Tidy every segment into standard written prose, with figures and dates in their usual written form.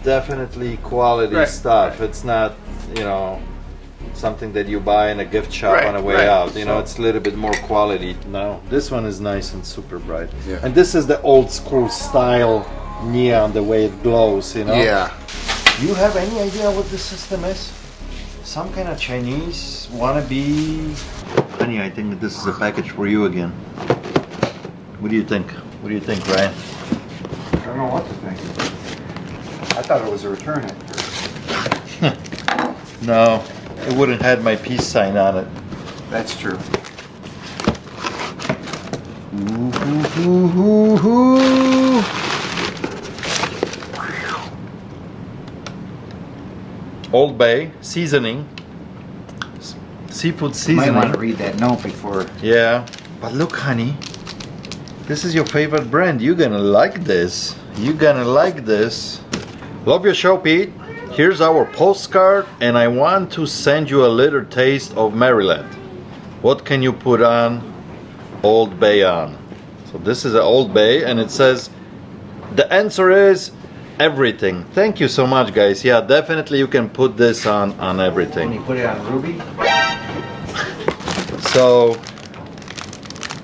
definitely quality stuff. It's not, you know, something that you buy in a gift shop on the way out. You know, it's a little bit more quality. No, this one is nice and super bright. Yeah. And this is the old school style neon, the way it glows, you know? Yeah. You have any idea what this system is? Some kind of Chinese wannabe? Honey, I think that this is a package for you again. What do you think? What do you think, Ryan? I don't know what to think. I thought it was a return at first. No, it wouldn't have my peace sign on it. That's true. Old Bay seasoning, seafood seasoning. You might want to read that note before. Yeah, but look, honey, this is your favorite brand. You're gonna like this. You're gonna like this. Love your show, Pete. Here's our postcard, and I want to send you a little taste of Maryland. What can you put on Old Bay on? So this is an Old Bay, and it says the answer is everything. Thank you so much, guys. Yeah, definitely you can put this on everything. When you put it on Ruby? So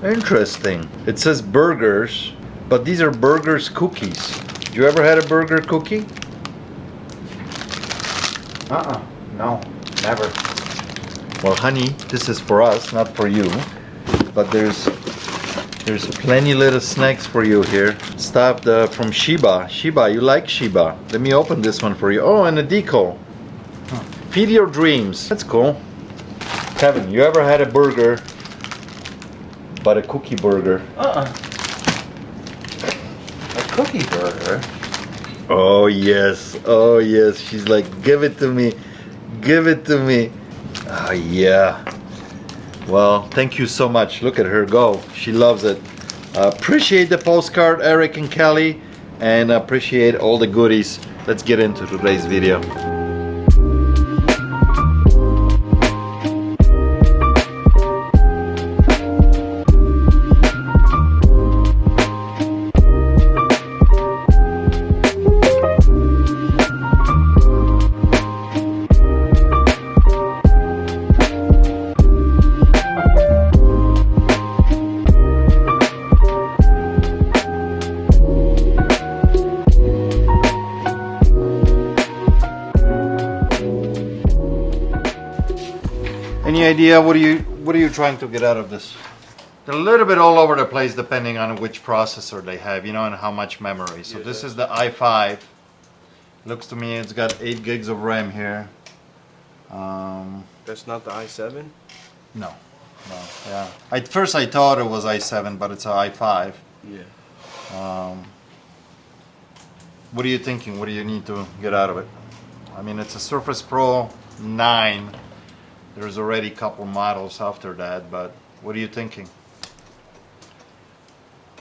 interesting. It says burgers, but these are burgers cookies. You ever had a burger cookie? No, never. Well, honey, this is for us, not for you. But there's plenty little snacks for you here. Stuff from Shiba. Shiba, you like Shiba? Let me open this one for you. Oh, and a deco. Feed your dreams. That's cool. Kevin, you ever had a burger, but a cookie burger? A cookie burger? Oh yes, oh yes. She's like, give it to me, give it to me. Oh yeah. Well, thank you so much. Look at her go. She loves it. Appreciate the postcard, Eric and Kelly, and appreciate all the goodies. Let's get into today's video. Any idea what are you trying to get out of this? They're a little bit all over the place depending on which processor they have, you know, and how much memory. So this is the i5. Looks to me it's got 8 gigs of RAM here. That's not the i7? No, yeah. At first I thought it was i7, but it's an i5. Yeah. What are you thinking? What do you need to get out of it? I mean, it's a Surface Pro 9. There's already a couple models after that, but what are you thinking?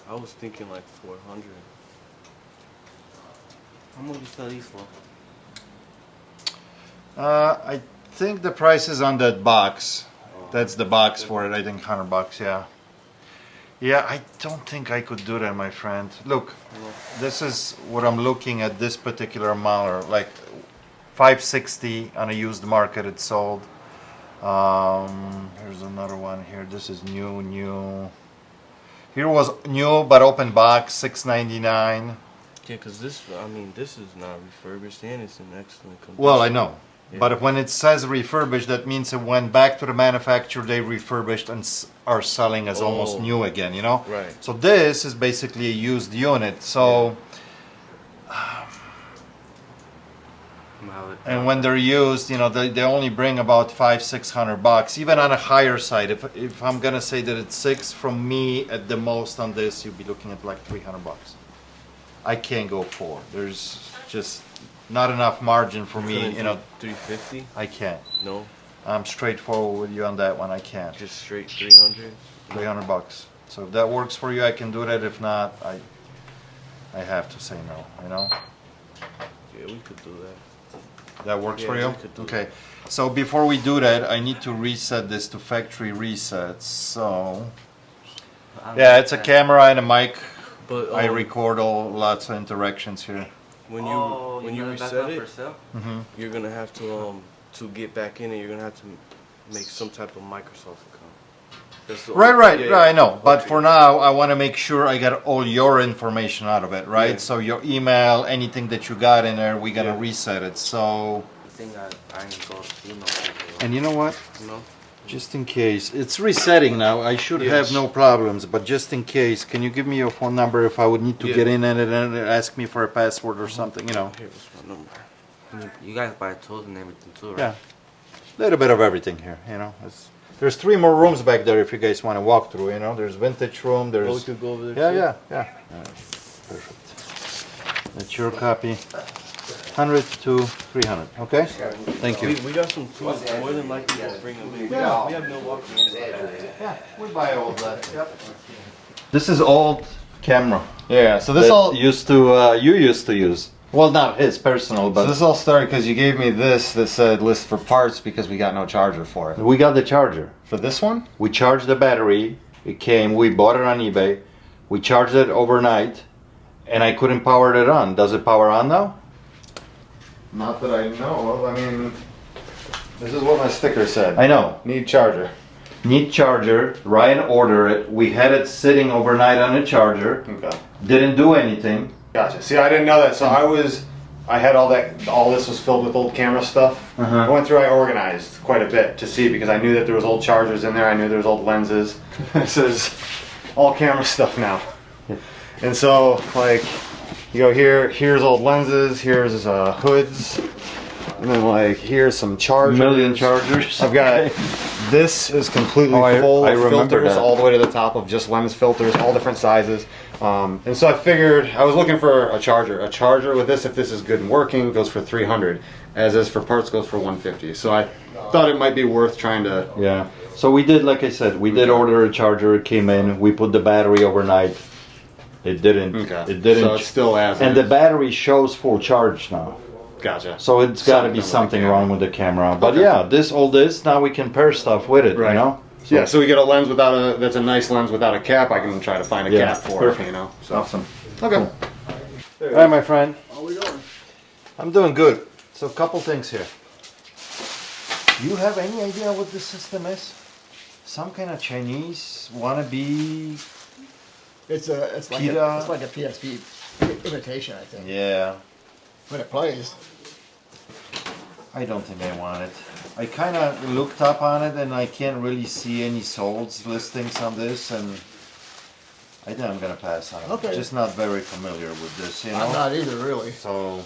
I was thinking like 400. How much you sell these for? I think the price is on that box. That's the box for it. I think $100, yeah. Yeah, I don't think I could do that, my friend. Look, this is what I'm looking at, this particular model, like $560 on a used market it's sold. Here's another one here. This is new. Here was new but open box, $699. Yeah, because this is not refurbished and it's in excellent condition. Well, I know. Yeah. But when it says refurbished, that means it went back to the manufacturer, they refurbished and are selling as almost new again, you know? Right. So this is basically a used unit. So, and when they're used, you know, they only bring about $500-600. Even on a higher side, if I'm gonna say that it's 6 from me at the most on this, you'll be looking at like $300. I can't go 4. There's just not enough margin for me, you know. 350? I can't. No. I'm straightforward with you on that one. I can't. Just straight 300? $300. So if that works for you, I can do that. If not, I have to say no. You know. Yeah, we could do that. That works for you? Okay. So before we do that, I need to reset this to factory resets. So yeah, it's a camera and a mic. But I record lots of interactions here. when you reset it, Mm-hmm. you're gonna have to get back in it. You're gonna have to make some type of Microsoft account. That's the Right, yeah, right, I know. But Okay. for now, I want to make sure I got all your information out of it, right? Yeah. So your email, anything that you got in there, we're gonna Yeah. reset it. So, I think I ain't go to email people. and you know what? No. Just in case, it's resetting now. I should have Yes. no problems, but just in case, can you give me your phone number if I would need to Yeah. get in and ask me for a password or something? You know, Here, what's my number? You guys buy tools and everything too, right? yeah, a little bit of everything here. You know, there's 3 more rooms back there if you guys want to walk through. You know, there's vintage room. Oh, we There's could go over there. yeah, too? yeah, yeah. All right, perfect. That's your copy. 100 to 300. Okay. Thank you. We got some tools. More than likely, we'll bring them in. Yeah. We have Milwaukee. Yeah, we buy all that. Yep. This is old camera. Yeah, so this That all you used to use. Well, not his personal, so but this all started because you gave me this that said list for parts because we got no charger for it. we got the charger. For this one? We charged the battery. It came. We bought it on eBay. We charged it overnight, and I couldn't power it on. Does it power on now? Not that I know of. I mean, this is what my sticker said. I know. Need charger. Need charger. Ryan ordered it. We had it sitting overnight on the charger. Okay. Didn't do anything. Gotcha. See, I didn't know that. So I had all this was filled with old camera stuff. Uh-huh. I went through, I organized quite a bit to see because I knew that there was old chargers in there. I knew there was old lenses. This is all camera stuff now. And so, like, you go here's old lenses, here's hoods, and then like here's some chargers. Million chargers. I've got this is completely Oh, full I of remember filters that. all the way to the top of just lens filters, all different sizes. And so I figured I was looking for a charger. A charger with this, if this is good and working, goes for 300. As is for parts, goes for 150. So I thought it might be worth trying to. Yeah. So we did, like I said, we did order a charger. It came in. We put the battery overnight. It didn't. Okay. It didn't. So it's still as and is. the battery shows full charge now. Gotcha. So it's got to be Something with the something camera. wrong with the camera. But Okay. yeah, all this now we can pair stuff with it. Right. You know. Yeah, so we get a lens that's a nice lens without a cap. I can try to find a Yeah, cap for perfect. it, you know. So. Awesome. Okay. All right, my friend. How we doing? I'm doing good. So a couple things here. You have any idea what this system is? Some kind of Chinese wannabe. It's like Pita. it's like a PSP imitation, I think. Yeah. When it plays, I don't think I want it. I kind of looked up on it and I can't really see any solds listings on this, and I think I'm gonna pass on it. Okay. Just not very familiar with this, you know. I'm not either really. So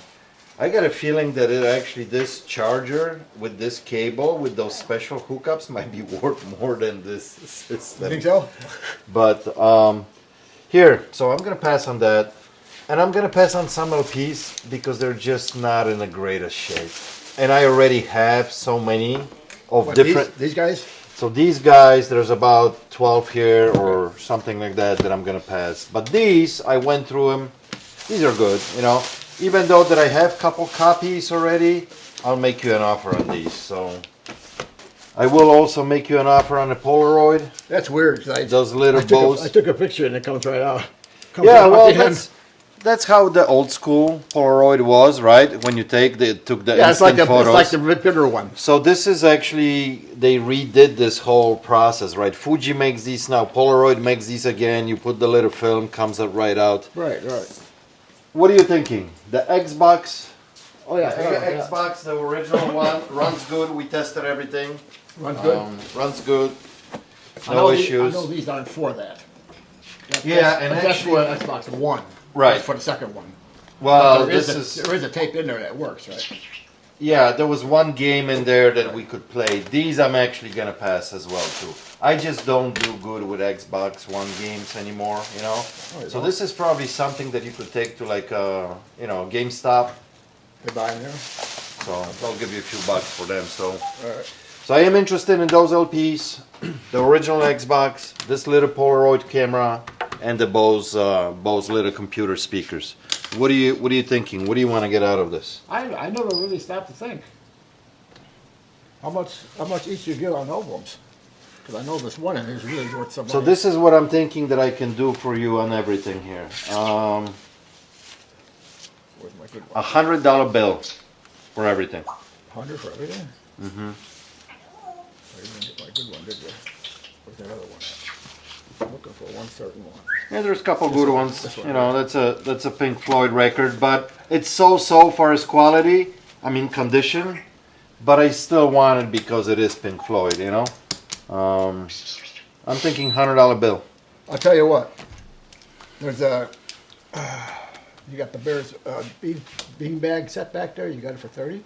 I got a feeling that this charger with this cable with those special hookups might be worth more than this You system. think so? But here, so I'm gonna pass on that, and I'm gonna pass on some LPs because they're just not in the greatest shape. And I already have so many of What, different. these guys? So these guys, there's about 12 here or something like that I'm gonna pass. But these, I went through them. These are good, you know. Even though that I have a couple copies already, I'll make you an offer on these. So I will also make you an offer on the Polaroid. That's weird. 'Cause Those little I bows. took a picture and it comes right out. Comes Yeah, right well, out the end. that's how the old school Polaroid was, right? When you took the Yeah, it's like instant photos. it's like the bigger one. So this is actually, they redid this whole process, right? Fuji makes these now, Polaroid makes these again. You put the little film, comes up right out. Right, right. What are you thinking? The Xbox? Oh yeah, The yeah. Xbox, the original one, runs good. We tested everything. Runs good. Runs good. I No know issues. I know these aren't for that. Yeah, and that's actually- for Xbox One. Right. That's for the second one. Well, there is this is... there is a tape in there that works, right? Yeah, there was one game in there that we could play. These I'm actually gonna pass as well too. I just don't do good with Xbox One games anymore, you know. you So don't? this is probably something that you could take to like GameStop. They buy in there. So I'll give you a few bucks for them. So All right. so I am interested in those LPs, the original Xbox, this little Polaroid camera, and the Bose little computer speakers. What are you thinking? What do you want to get out of this? I never really stopped to think. How much each you get on albums? Because I know this one in here is really worth some money. So this is what I'm thinking that I can do for you on everything here. Where's my good one? $100 bill for everything. 100 for everything? Mm-hmm. I didn't get my good one, did you? Where's that other one at? I'm looking for one certain one. Yeah, there's a couple This good one, ones. this one, You know, right? that's a Pink Floyd record, but it's so for its quality. I mean, condition. But I still want it because it is Pink Floyd. You know. I'm thinking $100 bill. I'll tell you what. There's a. You got the Bears bean bag set back there. You got it for 30.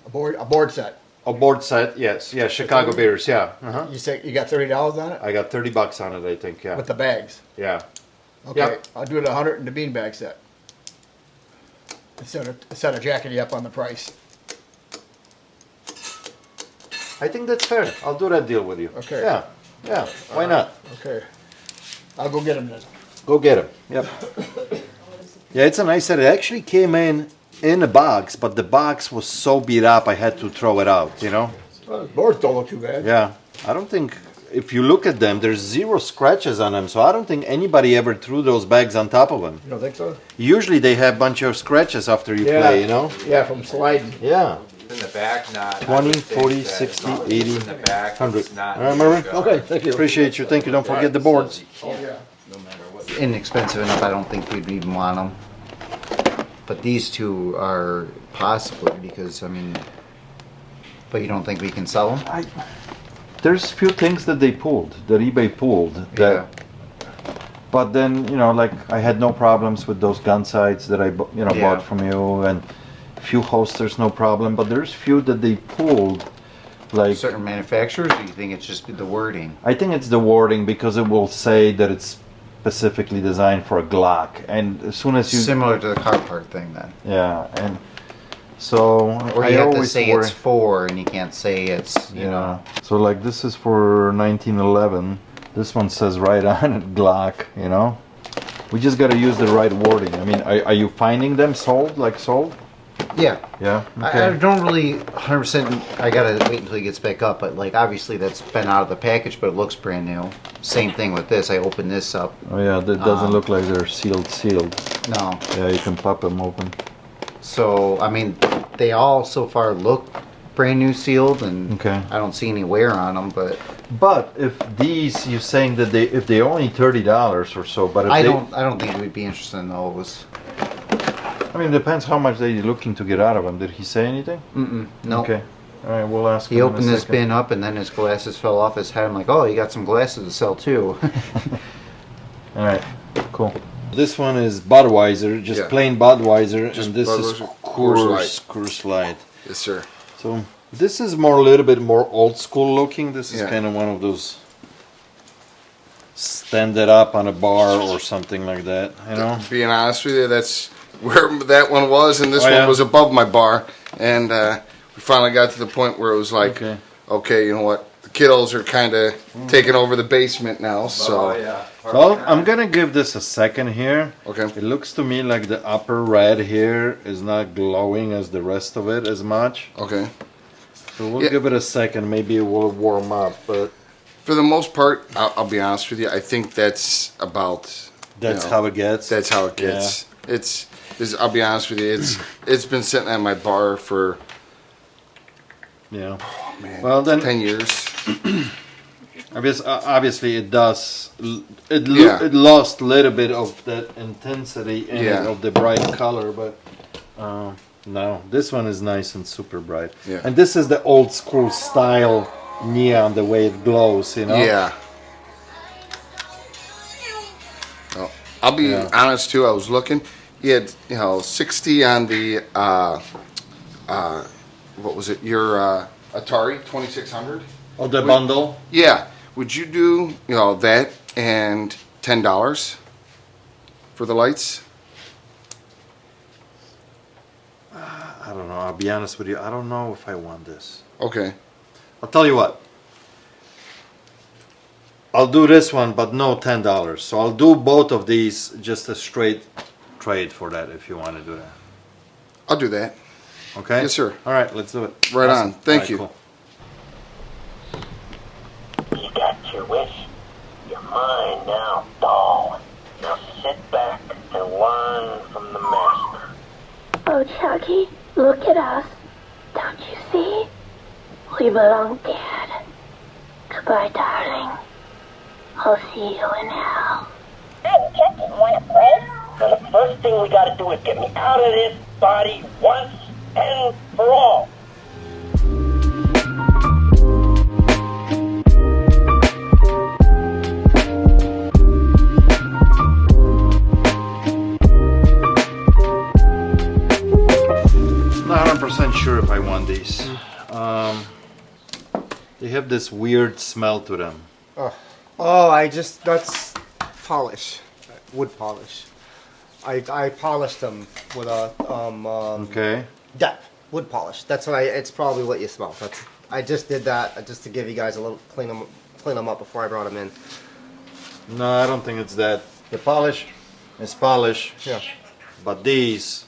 A board set. A board set, yes, yeah. Chicago Bears, yeah. Uh-huh. You say you got $30 on it I got $30 on it, I think. Yeah. with the bags. Yeah. Okay, Yep. I'll do it 100 in the bean bag set. Instead of jacking you up on the price. I think that's fair. I'll do that deal with you. Okay. Yeah. Yeah. Why not? Okay, I'll go get them then. Go get him. Yep. Yeah, it's a nice set. It actually came in a box, but the box was so beat up I had to throw it out, you know? Well, the boards don't look too bad. Yeah. I don't think, if you look at them, there's 0 scratches on them, so I don't think anybody ever threw those bags on top of them. You don't think so? Usually they have a bunch of scratches after you play, you know? Yeah, from sliding. Yeah. In the back, not 20, 100 things 40, that 60, as long as 80, it's in the back, 100. it's not All right, in Murray? the Okay, thank you. Appreciate you. Thank you. Don't forget the boards. Oh, yeah. No matter what. Inexpensive enough, I don't think we'd even want them. But these two are possibly because, I mean, but you don't think we can sell them? There's few things that they pulled, that eBay pulled. That, but then, you know, like I had no problems with those gun sights that I, bought from you, and few holsters, no problem. But there's few that they pulled, like Certain manufacturers, or you think it's just the wording? I think it's the wording because it will say that it's specifically designed for a Glock, and as soon as you Similar to the car part thing then. yeah, and so Or I you have to always say worry. it's for, and you can't say it's, you know. So like this is for 1911. This one says right on it Glock, you know. We just got to use the right wording. I mean, are you finding them sold? Like sold? Yeah. Yeah. I don't really 100%. I gotta wait until he gets back up, but like obviously that's been out of the package, but it looks brand new. Same thing with this. I opened this up. Oh yeah, that doesn't look like they're sealed. No. Yeah, you can pop them open. So I mean, they all so far look brand new sealed, and Okay. I don't see any wear on them. But if these, you're saying that if they only $30 or so, but if I they, don't think we'd be interested in those. I mean, it depends how much they're looking to get out of them. Did he say anything? No. Okay. All right, we'll ask He him in a opened this second. bin up, and then his glasses fell off his head. I'm like, oh, you got some glasses to sell too. All right, cool. This one is Budweiser, just Yeah. plain Budweiser, Just and this is Budweiser, Coors Light. Coors Light. Yes, sir. So this is more a little bit more old school looking. This is Yeah. kind of one of those stand it up on a bar or something like that, you know? Being honest with you, that's where that one was, and this Oh, yeah? one was above my bar. And we finally got to the point where it was like, Okay. okay, you know what? The kiddos are kind of taking over the basement now. So, Oh, yeah. So I'm gonna give this a second here. okay. It looks to me like the upper red here is not glowing as the rest of it as much. Okay. So we'll Yeah. give it a second. Maybe it will warm up, but For the most part, I'll be honest with you, I think that's about, that's you know, how it gets. that's how it gets. It's I'll be honest with you, it's been sitting at my bar for, Yeah. man, Well, then 10 years. obviously it does. Yeah. It lost a little bit of that intensity in it, Yeah. of the bright color, but no, this one is nice and super bright. Yeah. And this is the old school style neon, the way it glows, you know. Yeah. Well, I'll be Yeah. honest too. I was looking. He had 60 on the what was it? Your Atari 2600. Oh, the bundle. Yeah. Would you do that and $10 for the lights? I don't know. I'll be honest with you. I don't know if I want this. Okay. I'll tell you what. I'll do this one, but no $10. So I'll do both of these, just a straight trade for that if you want to do that. I'll do that. Okay? Yes, sir. All right, let's do it. Right on. Thank All right, you. cool. You got your wish. You're mine now, doll. Now sit back and learn from the master. Oh, Chucky, look at us. Don't you see? We belong dead. Goodbye, darling. I'll see you in hell. Hey, Chucky, wanna play? So the first thing we gotta do is get me out of this body once and for all. Not 100% sure if I want these. They have this weird smell to them. Oh, that's polish, wood polish. I polished them with a Okay. wood polish. That's what it's probably what you smell. I just did that just to give you guys a little clean them up before I brought them in. No, I don't think it's that. The polish is polish. Yeah. But these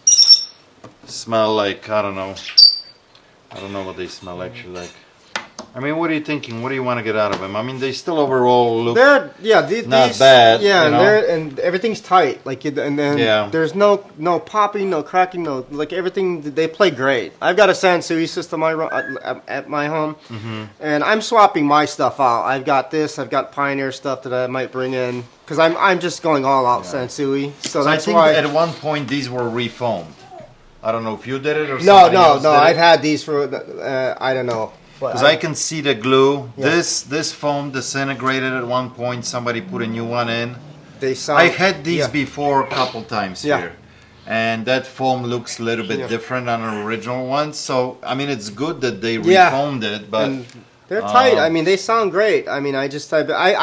smell like, I don't know what they smell actually like. I mean, what are you thinking? What do you want to get out of them? I mean, they still overall look not bad. Yeah, you know? and everything's tight. And then there's no popping, no cracking, everything. They play great. I've got a Sansui system at my home, and I'm swapping my stuff out. I've got Pioneer stuff that I might bring in because I'm just going all out Sansui. So that's I think why at one point these were refoamed. I don't know if you did it or no. else did I've it. had these for I don't know. Because I can see the glue. Yeah. This foam disintegrated at one point. Somebody put a new one in. I had these before a couple times here. And that foam looks a little bit different on the original one. So, I mean, it's good that they refoamed it. But and they're tight. I mean, they sound great. I mean, I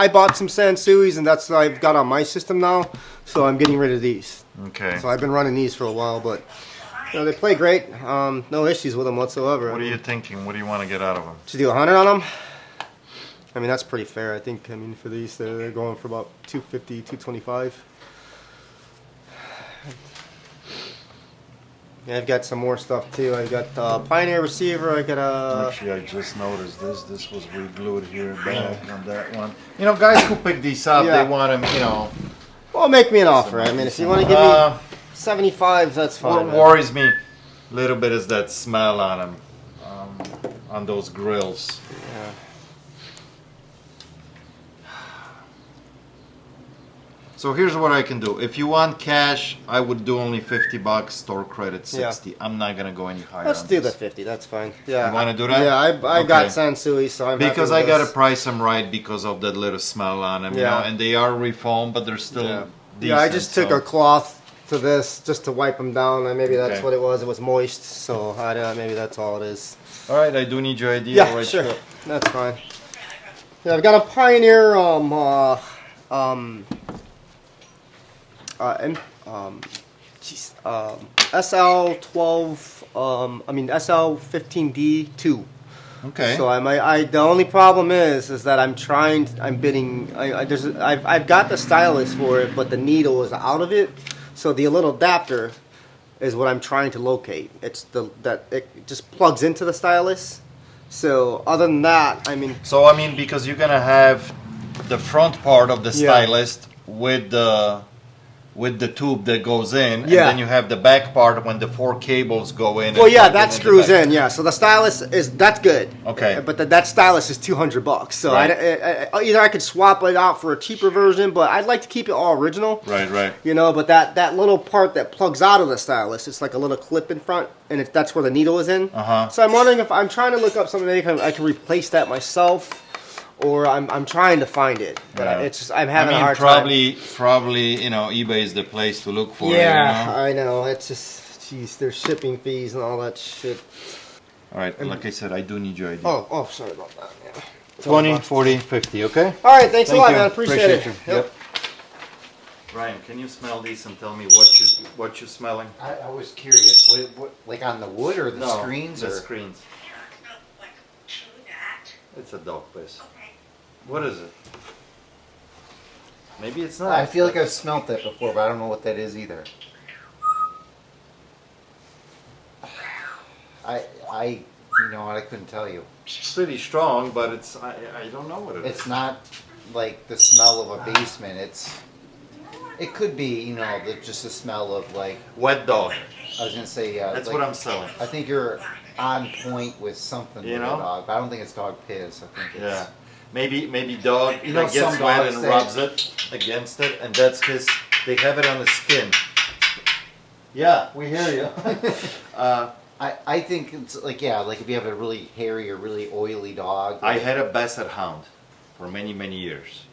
bought some Sansuis, and that's what I've got on my system now. So I'm getting rid of these. Okay. So I've been running these for a while, but... they play great. No issues with them whatsoever. What are you thinking? What do you want to get out of them? Should do 100 on them? I mean, that's pretty fair. I think. I mean, for these, they're going for about 250, 225. Yeah, I've got some more stuff too. I've got Pioneer receiver. I got a. Actually, I just noticed this. This was re-glued here back on that one. You know, guys who pick these up, they want them. You know. Well, make me an offer. I mean, if you want to give me 75, that's fine. What worries me a little bit is that smell on them, on those grills. Yeah. So here's what I can do. If you want cash, I would do only $50. Store credit 60. Yeah. I'm not gonna go any higher. Let's do the 50. That's fine. Yeah. You want to do that? Yeah, I got Sansui, so I'm because I gotta price them right because of that little smell on them. Yeah. You know, and they are refoamed, but they're still. Yeah. Decent, I just took a cloth to this just to wipe them down, and maybe that's what it was. It was moist, so maybe that's all it is. All right, I do need your idea. Yeah, right, sure. That's fine. Yeah, I've got a Pioneer SL12. SL15D2. Okay. So the only problem is that I'm bidding. I've got the stylus for it, but the needle is out of it. So the little adapter is what I'm trying to locate. It just plugs into the stylus. So other than that, I mean. So I mean, because you're gonna have the front part of the stylus with the tube that goes in, and then you have the back part when the 4 cables go in. Well, yeah, that screws in. Yeah, so the stylus that's good. Okay, but that stylus is $200. So either I could swap it out for a cheaper version, but I'd like to keep it all original. Right. You know, but that little part that plugs out of the stylus, it's like a little clip in front, and that's where the needle is in. So I'm wondering if I'm trying to look up something maybe I can replace that myself. Or I'm trying to find it, but it's just I'm having a hard time. Probably, you know, eBay is the place to look for it. Yeah, I know. It's just, geez, there's shipping fees and all that shit. All right, like I said, I do need your idea. Oh, sorry about that. Yeah. 20, 40, 50, okay? All right, thanks a lot, man. Appreciate it. Yep. Ryan, can you smell these and tell me what you're smelling? I was curious. What like on the wood or the screens? The screens. It's a dog piss. What is it? Maybe it's not. I feel like I've smelt that before, but I don't know what that is either. I you know what, I couldn't tell you. It's pretty strong, but I don't know what it is. It's not like the smell of a basement. It could be, you know, just the smell of like wet dog. I was gonna say, yeah. That's like, what I'm selling. I think you're on point with something You with know? a dog, but I don't think it's dog piss. I think it's, Yeah. Maybe dog You know, that gets some wet dogs and say- rubs it against it, and that's his. They have it on the skin. Yeah, we hear you. I think it's like, yeah, like if you have a really hairy or really oily dog. I had a basset hound for many years.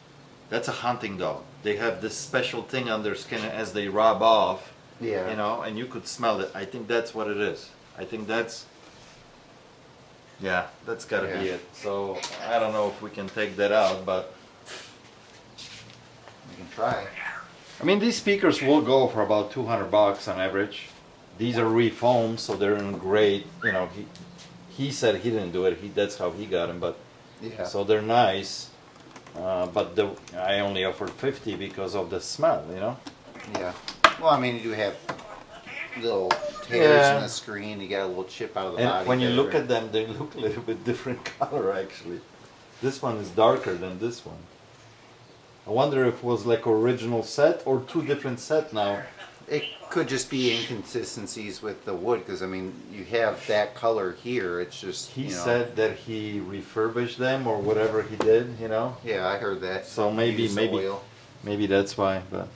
That's a hunting dog. They have this special thing on their skin as they rub off. Yeah. You know, and you could smell it. I think that's what it is. I think that's. Yeah, that's gotta be Yeah. it. So I don't know if we can take that out, but You can try. I mean these speakers will go for about $200 on average. These are refoamed, so they're in great. You know, he said he didn't do it. That's how he got them, but Yeah. so they're nice. But I only offered 50 because of the smell. You know. Yeah. Well, I mean, you do have little tears Yeah. in the screen. You got a little chip out of the And body. when you there. look at them, they look a little bit different color actually. This one is darker than this one. I wonder if it was like original set or two different set now. It could just be inconsistencies with the wood, because I mean, you have that color here. It's just He you know, said that he refurbished them or whatever he did, you know. Yeah, I heard that. So maybe Use oil. maybe that's why. But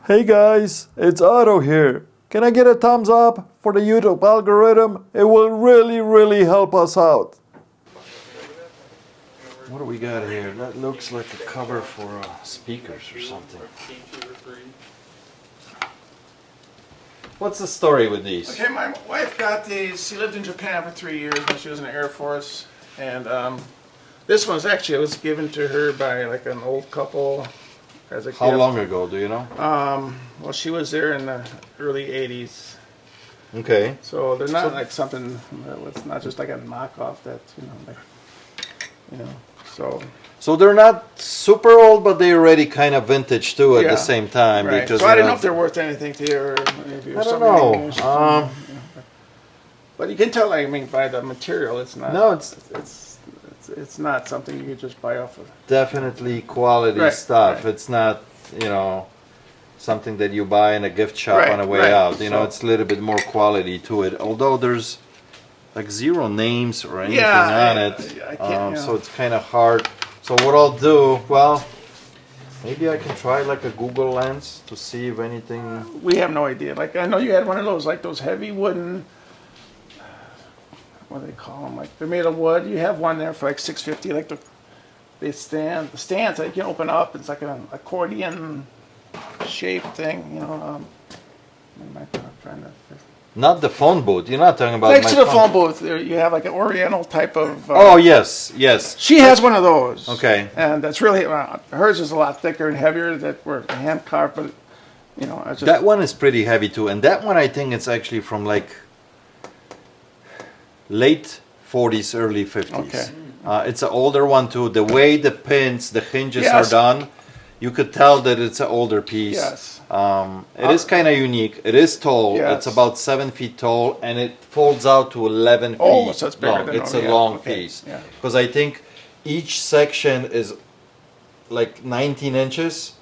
hey guys, it's Otto here. Can I get a thumbs up for the YouTube algorithm? It will really help us out. What do we got here? That looks like a cover for speakers or something. What's the story with these? Okay, my wife got these. She lived in Japan for 3 years when she was in the Air Force, and this one's actually it was given to her by like an old couple as a How gift. long ago, do you know? Well, she was there in the early '80s, Okay. so they're not like something. It's not just like a knockoff that So So they're not super old, but they're already kind of vintage too at Yeah. the same time. right. Because So I you didn't know if they're worth anything to you, or maybe I don't something know. you should- But you can tell, I mean, by the material, it's not. No, it's not something you could just buy off of. definitely quality Right, stuff. right. It's not, something that you buy in a gift shop Right, on the way right. out. You know, So- it's a little bit more quality to it. Although there's like zero names or anything Yeah, on I it, can't, so it's kind of hard. So what I'll do, well, maybe I can try like a Google Lens to see if anything. We have no idea. Like I know you had one of those, like those heavy wooden. What do they call them? Like they're made of wood. You have one there for like $650. Like the stands that you can open up. It's like an accordion shaped thing. I'm trying to. Not the phone booth. You're not talking about Next my to the phone booth, there you have like an Oriental type of. Oh yes. She has one of those. Okay. And that's really hers is a lot thicker and heavier. That were hand carved, but it's just, That one is pretty heavy too, and that one I think it's actually from like late 40s, early 50s. Okay. It's an older one too. The way the pins, the hinges Yes. are done, you could tell that it's an older piece. Yes. It is kind of unique. It is tall. Yes. It's about 7 feet tall, and it folds out to 11 feet Oh, so it's bigger long. than It's normal, a yeah. long Okay, piece. yeah. Because I think each section is like 19 inches,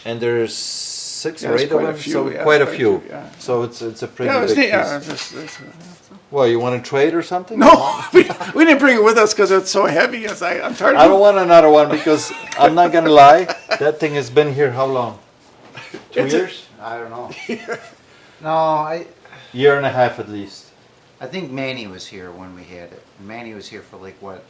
and there's 6 Yeah, or it's 8 of quite a them, few, so yeah, quite a quite a few. few, yeah. So it's a pretty yeah, big piece. it's Well, you want to trade or something? no, we didn't bring it with us because it's so heavy. I'm tired of I don't want another one because I'm not gonna lie. That thing has been here how long? 2 years? I don't know. No, Year and a half at least. I think Manny was here when we had it. Manny was here for like what,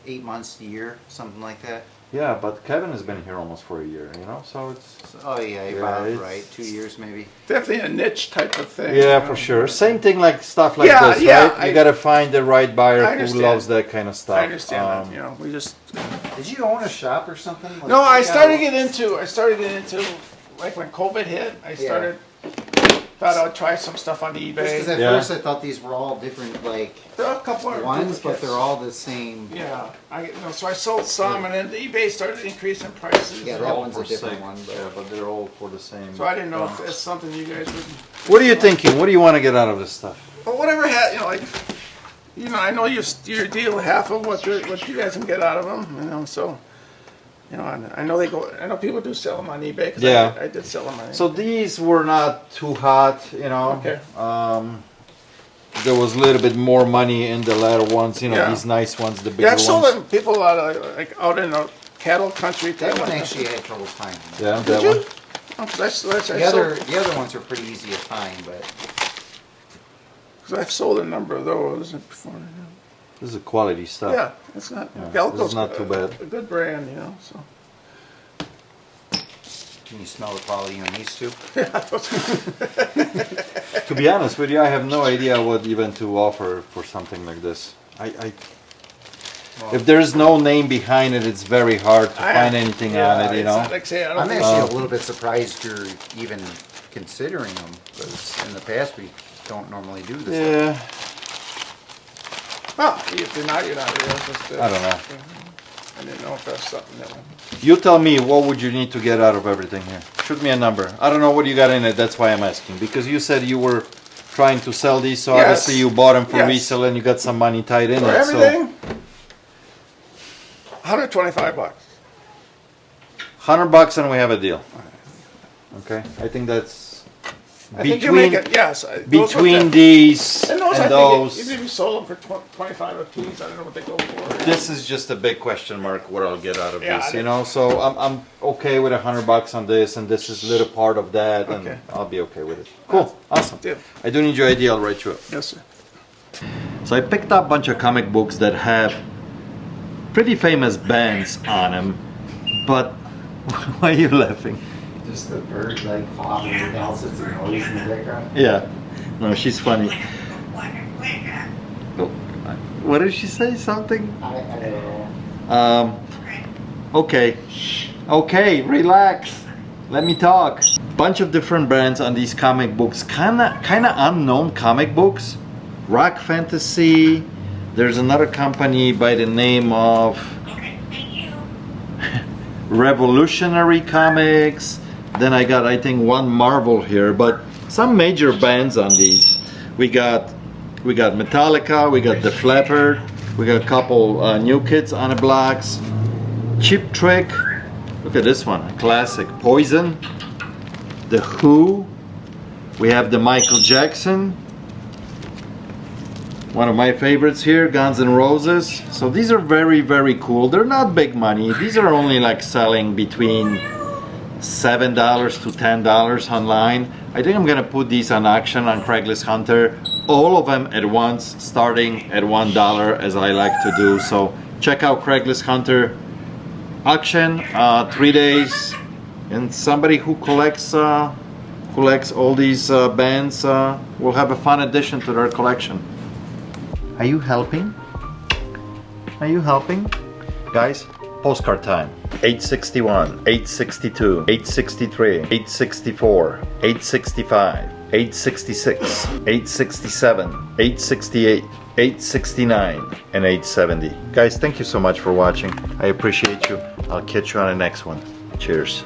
8 months, a year, something like that. Yeah, but Kevin has been here almost for a year, so it's... Oh yeah, Yeah, about it's- right, 2 years maybe. definitely a niche type of thing. Yeah, for sure. Same thing like stuff like Yeah, this, yeah, right? You gotta find the right I buyer who understand. loves that kind of stuff. I understand that. We just. Did you own a shop or something? Like, No, I you started got- getting into like when COVID hit. I started. Thought I would try some stuff on Just eBay. because at Yeah. first I thought these were all different, like There are a couple of ones, but duplicates. they're all the same. Yeah, so I sold some, and then eBay started increasing prices. Yeah, They're that all one's for a different sale. one. But Yeah, but they're all for the same. So I didn't know if that's something you guys would. What are you thinking? What do you want to get out of this stuff? But whatever I know you deal half of what you guys can get out of them. So You know, and I know they go. I know people do sell them on eBay. 'Cause Yeah. I did sell them on eBay. So these were not too hot, you know. Okay. There was a little bit more money in the latter ones, you know, Yeah. these nice ones, the bigger Yeah, I've sold ones. them people like out in the cattle country. That one actually had trouble finding. Yeah, Did that you? one. Oh, 'cause I The other ones are pretty easy to find, but Because I've sold a number of those before. This is a quality stuff. Yeah, it's not. Yeah, Velcro's this is not too bad. A good brand, you know. So. can you smell the quality on these two? To be honest with you, I have no idea what even to offer for something like this. If there's no name behind it, it's very hard to find anything on it, you know. Like I say, I don't I'm think actually a little bit surprised you're even considering them, because in the past we don't normally do this. Yeah, Well, if you're not, you're not. Just, I don't know. I didn't know if that's something that one. You tell me, what would you need to get out of everything here? Shoot me a number. I don't know what you got in it, that's why I'm asking. Because you said you were trying to sell these, so Yes. obviously you bought them for Yes. resale and you got some money tied in For it. everything, $125. So $100 and we have a deal. Okay, I think that's I think you make it. Yes. between these and those. I those. think if you sold them for 25 a piece, I don't know what they go for. This is just a big question mark what I'll get out of Yeah, this, I you know. So I'm okay with $100 on this, and this is a little part of that, and Okay. I'll be okay with it. Cool, awesome. Deal. I do need your idea. I'll write you up. Yes, sir. So I picked up a bunch of comic books that have pretty famous bands on them, but why are you laughing? Just the bird like flopping else, it's a noise in the background. Yeah, no, she's funny. Oh, what did she say? Something? I don't know. Okay, relax. Let me talk. Bunch of different brands on these comic books. Kinda unknown comic books. Rock Fantasy. There's another company by the name of Revolutionary Comics. Then I got, I think, one Marvel here, but some major bands on these. We got Metallica, we got the Flapper, we got a couple new kids on the blocks. Cheap Trick, look at this one, a classic. Poison, The Who, we have the Michael Jackson, one of my favorites here, Guns N' Roses. So these are very, very cool. They're not big money. These are only like selling between $7 to $10 online. I think I'm gonna put these on auction on Craigslist Hunter, all of them at once, starting at $1, as I like to do. So check out Craigslist Hunter auction, 3 days, and somebody who collects all these bands will have a fun addition to their collection. Are you helping? Are you helping? Guys, postcard time. 861, 862, 863, 864, 865, 866, 867, 868, 869, and 870. Guys, thank you so much for watching. I appreciate you. I'll catch you on the next one. Cheers.